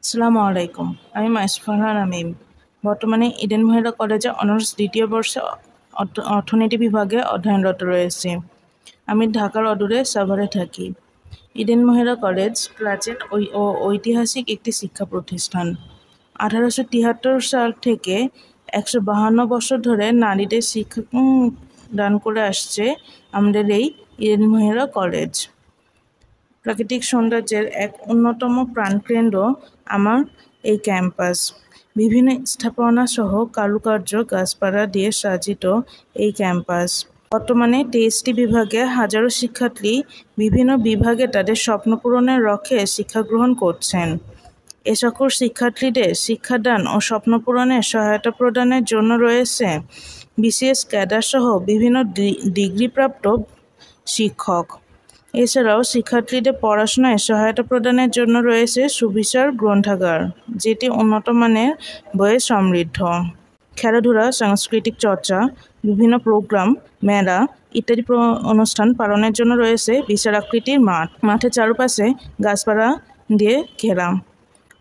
আসসালামু আলাইকুম। আমি মাইসফারহান আমিম। বর্তমানে ইডেন মহিলা কলেজে অনার্স দ্বিতীয় বর্ষে অর্থনীতি বিভাগে অধ্যয়নরত রয়েছি। আমি ঢাকার অদূরে সাভারে থাকি। ইডেন মহিলা কলেজ প্রাচীন ও ঐতিহাসিক একটি শিক্ষা প্রতিষ্ঠান। 1873 সাল থেকে 152 বছর ধরে নারীদের শিক্ষা দান করে আসছে আমাদের এই ইডেন মহিলা কলেজ। প্রাকৃতিক সৌন্দর্যের এক অন্যতম প্রাণকেন্দ্র আমার এই ক্যাম্পাস। বিভিন্ন স্থাপনা সহ কারুকার্য গাছপালা দিয়ে সাজিত এই ক্যাম্পাস। বর্তমানে টিএসসি বিভাগে হাজারো শিক্ষার্থী বিভিন্ন বিভাগে তাদের স্বপ্ন পূরণের লক্ষ্যে শিক্ষা গ্রহণ করছেন। এ সকল শিক্ষার্থীদের শিক্ষাদান ও স্বপ্ন পূরণে সহায়তা প্রদানের জন্য রয়েছে বিসিএস ক্যাডার সহ বিভিন্ন ডিগ্রিপ্রাপ্ত শিক্ষক। এছাড়াও শিক্ষার্থীদের পড়াশোনায় সহায়তা প্রদানের জন্য রয়েছে সুবিশাল গ্রন্থাগার, যেটি উন্নত মানের বইয়ে সমৃদ্ধ। খেলাধুলা, সাংস্কৃতিক চর্চা, বিভিন্ন প্রোগ্রাম, মেলা ইত্যাদি অনুষ্ঠান পালনের জন্য রয়েছে বিশাল আকৃতির মাঠ। মাঠের চারপাশে গাছপালা দিয়ে ঘেরা।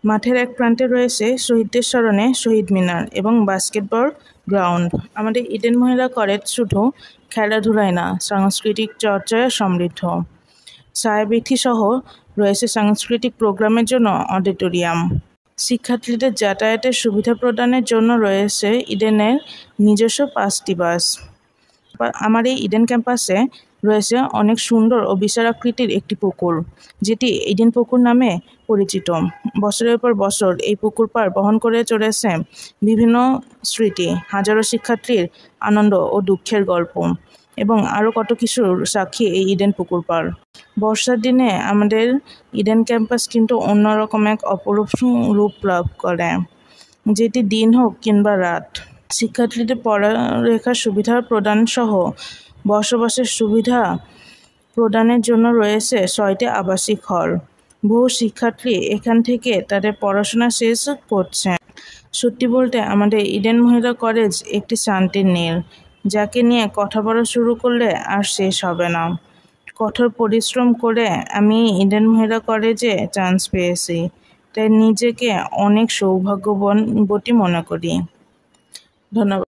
মাঠের এক প্রান্তে রয়েছে শহীদদের স্মরণে শহীদ মিনার এবং বাস্কেটবল গ্রাউন্ড। আমাদের ইডেন মহিলা কলেজ শুধু খেলাধুলায় না, সাংস্কৃতিক চর্চায় সমৃদ্ধ। ছায়াবীথি সহ রয়েছে সাংস্কৃতিক প্রোগ্রামের জন্য অডিটোরিয়াম। শিক্ষার্থীদের যাতায়াতের সুবিধা প্রদানের জন্য রয়েছে ইডেনের নিজস্ব 5টি বাস। আমার এই ইডেন ক্যাম্পাসে রয়েছে অনেক সুন্দর ও বিশাল আকৃতির একটি পুকুর, যেটি ইডেন পুকুর নামে পরিচিত। বছরের পর বছর এই পুকুর পাড় বহন করে চলেছে বিভিন্ন স্মৃতি, হাজারো শিক্ষার্থীর আনন্দ ও দুঃখের গল্প এবং আরও কত কিছুর সাক্ষী এই ইডেন পুকুর পাড়। বর্ষার দিনে আমাদের ইডেন ক্যাম্পাস কিন্তু অন্যরকম এক অপরূপ রূপ লাভ করে, যেটি দিন হোক কিংবা রাত। শিক্ষার্থীদের পড়ালেখার সুবিধা প্রদান সহ বসবাসের সুবিধা প্রদানের জন্য রয়েছে 6টি আবাসিক হল। বহু শিক্ষার্থী এখান থেকে তাদের পড়াশোনা শেষ করছে। সত্যি বলতে আমাদের ইডেন মহিলা কলেজ একটি শান্তির নীড়, যাকে নিয়ে কথা বলা শুরু করলে আর শেষ হবে না। কঠোর পরিশ্রম করে আমি ইডেন মহিলা কলেজে চান্স পেয়েছি, তাই নিজেকে অনেক সৌভাগ্যবতী মনে করি। ধন্যবাদ।